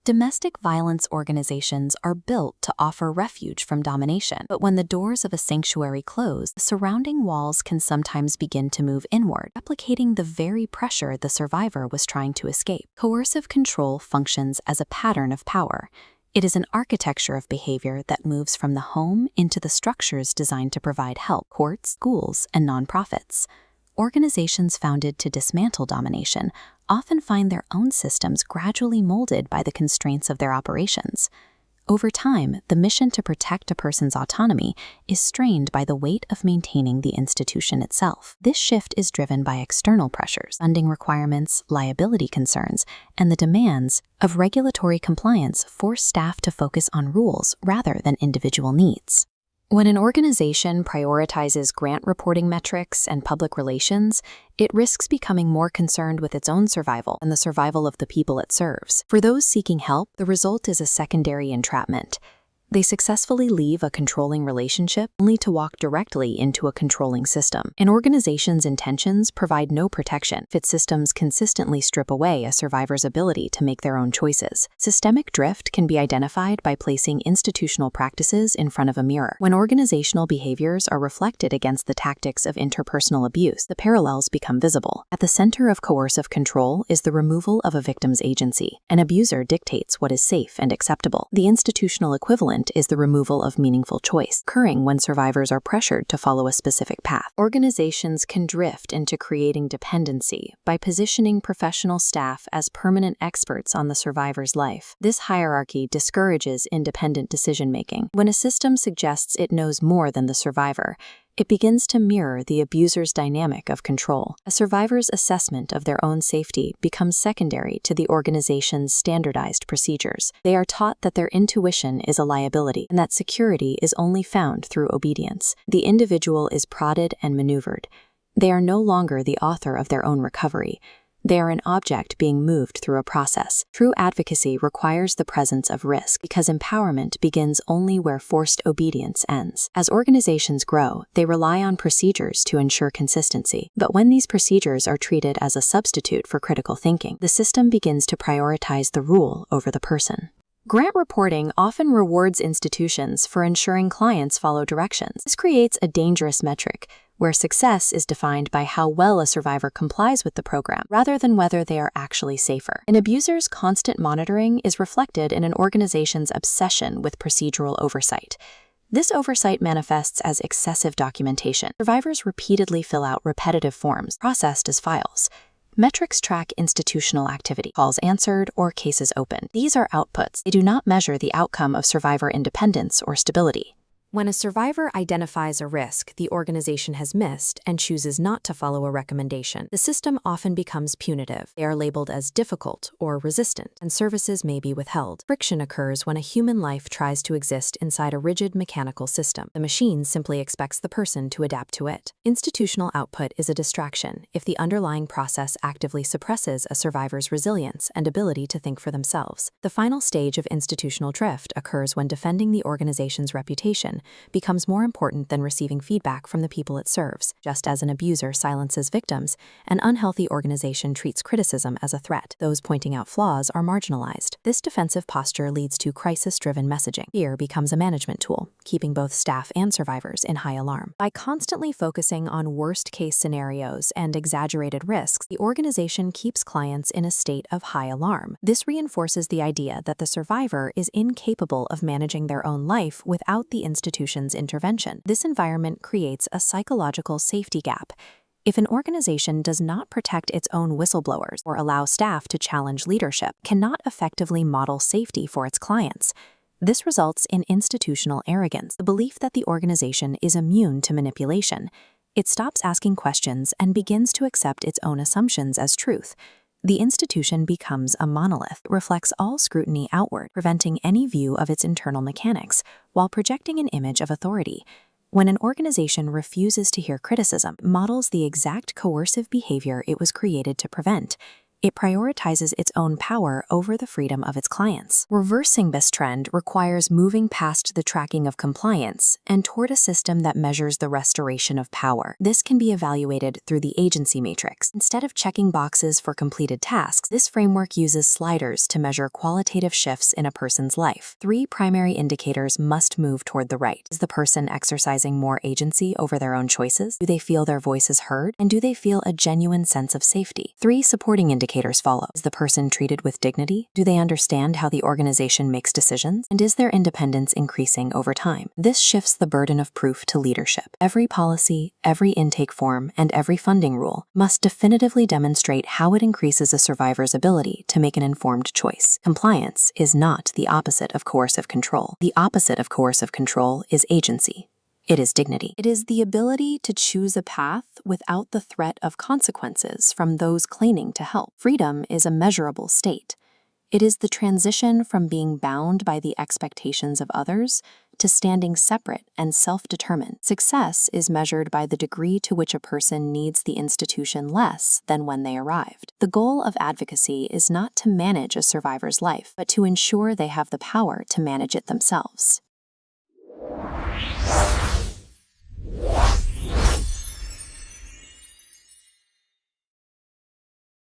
Domestic violence organizations are built to offer refuge from domination, but when the doors of a sanctuary close, the surrounding walls can sometimes begin to move inward, replicating the very pressure the survivor was trying to escape. Coercive control functions as a pattern of power. It is an architecture of behavior that moves from the home into the structures designed to provide help: courts, schools, and nonprofits. Organizations founded to dismantle domination often find their own systems gradually molded by the constraints of their operations. Over time, the mission to protect a person's autonomy is strained by the weight of maintaining the institution itself. This shift is driven by external pressures, funding requirements, liability concerns, and the demands of regulatory compliance force staff to focus on rules rather than individual needs. When an organization prioritizes grant reporting metrics and public relations, it risks becoming more concerned with its own survival and the survival of the people it serves. For those seeking help, the result is a secondary entrapment. They successfully leave a controlling relationship only to walk directly into a controlling system. An organization's intentions provide no protection if its systems consistently strip away a survivor's ability to make their own choices. Systemic drift can be identified by placing institutional practices in front of a mirror. When organizational behaviors are reflected against the tactics of interpersonal abuse, the parallels become visible. At the center of coercive control is the removal of a victim's agency. An abuser dictates what is safe and acceptable. The institutional equivalent is the removal of meaningful choice, occurring when survivors are pressured to follow a specific path. Organizations can drift into creating dependency by positioning professional staff as permanent experts on the survivor's life. This hierarchy discourages independent decision-making. When a system suggests it knows more than the survivor, it begins to mirror the abuser's dynamic of control. A survivor's assessment of their own safety becomes secondary to the organization's standardized procedures. They are taught that their intuition is a liability and that security is only found through obedience. The individual is prodded and maneuvered. They are no longer the author of their own recovery. They are an object being moved through a process. True advocacy requires the presence of risk because empowerment begins only where forced obedience ends. As organizations grow, they rely on procedures to ensure consistency. But when these procedures are treated as a substitute for critical thinking, the system begins to prioritize the rule over the person. Grant reporting often rewards institutions for ensuring clients follow directions. This creates a dangerous metric, where success is defined by how well a survivor complies with the program, rather than whether they are actually safer. An abuser's constant monitoring is reflected in an organization's obsession with procedural oversight. This oversight manifests as excessive documentation. Survivors repeatedly fill out repetitive forms, processed as files. Metrics track institutional activity, calls answered, or cases opened. These are outputs. They do not measure the outcome of survivor independence or stability. When a survivor identifies a risk the organization has missed and chooses not to follow a recommendation, the system often becomes punitive. They are labeled as difficult or resistant, and services may be withheld. Friction occurs when a human life tries to exist inside a rigid mechanical system. The machine simply expects the person to adapt to it. Institutional output is a distraction if the underlying process actively suppresses a survivor's resilience and ability to think for themselves. The final stage of institutional drift occurs when defending the organization's reputation becomes more important than receiving feedback from the people it serves. Just as an abuser silences victims, an unhealthy organization treats criticism as a threat. Those pointing out flaws are marginalized. This defensive posture leads to crisis-driven messaging. Fear becomes a management tool, keeping both staff and survivors in high alarm. By constantly focusing on worst-case scenarios and exaggerated risks, the organization keeps clients in a state of high alarm. This reinforces the idea that the survivor is incapable of managing their own life without the institution's intervention. This environment creates a psychological safety gap. If an organization does not protect its own whistleblowers or allow staff to challenge leadership, cannot effectively model safety for its clients. This results in institutional arrogance, the belief that the organization is immune to manipulation. It stops asking questions and begins to accept its own assumptions as truth. The institution becomes a monolith, reflects all scrutiny outward, preventing any view of its internal mechanics, while projecting an image of authority. When an organization refuses to hear criticism, it models the exact coercive behavior it was created to prevent. It prioritizes its own power over the freedom of its clients. Reversing this trend requires moving past the tracking of compliance and toward a system that measures the restoration of power. This can be evaluated through the agency matrix. Instead of checking boxes for completed tasks, this framework uses sliders to measure qualitative shifts in a person's life. 3 primary indicators must move toward the right. Is the person exercising more agency over their own choices? Do they feel their voices heard? And do they feel a genuine sense of safety? 3 supporting indicators follow. Is the person treated with dignity? Do they understand how the organization makes decisions? And is their independence increasing over time? This shifts the burden of proof to leadership. Every policy, every intake form, and every funding rule must definitively demonstrate how it increases a survivor's ability to make an informed choice. Compliance is not the opposite of coercive control. The opposite of coercive control is agency. It is dignity. It is the ability to choose a path without the threat of consequences from those claiming to help. Freedom is a measurable state. It is the transition from being bound by the expectations of others to standing separate and self-determined. Success is measured by the degree to which a person needs the institution less than when they arrived. The goal of advocacy is not to manage a survivor's life, but to ensure they have the power to manage it themselves.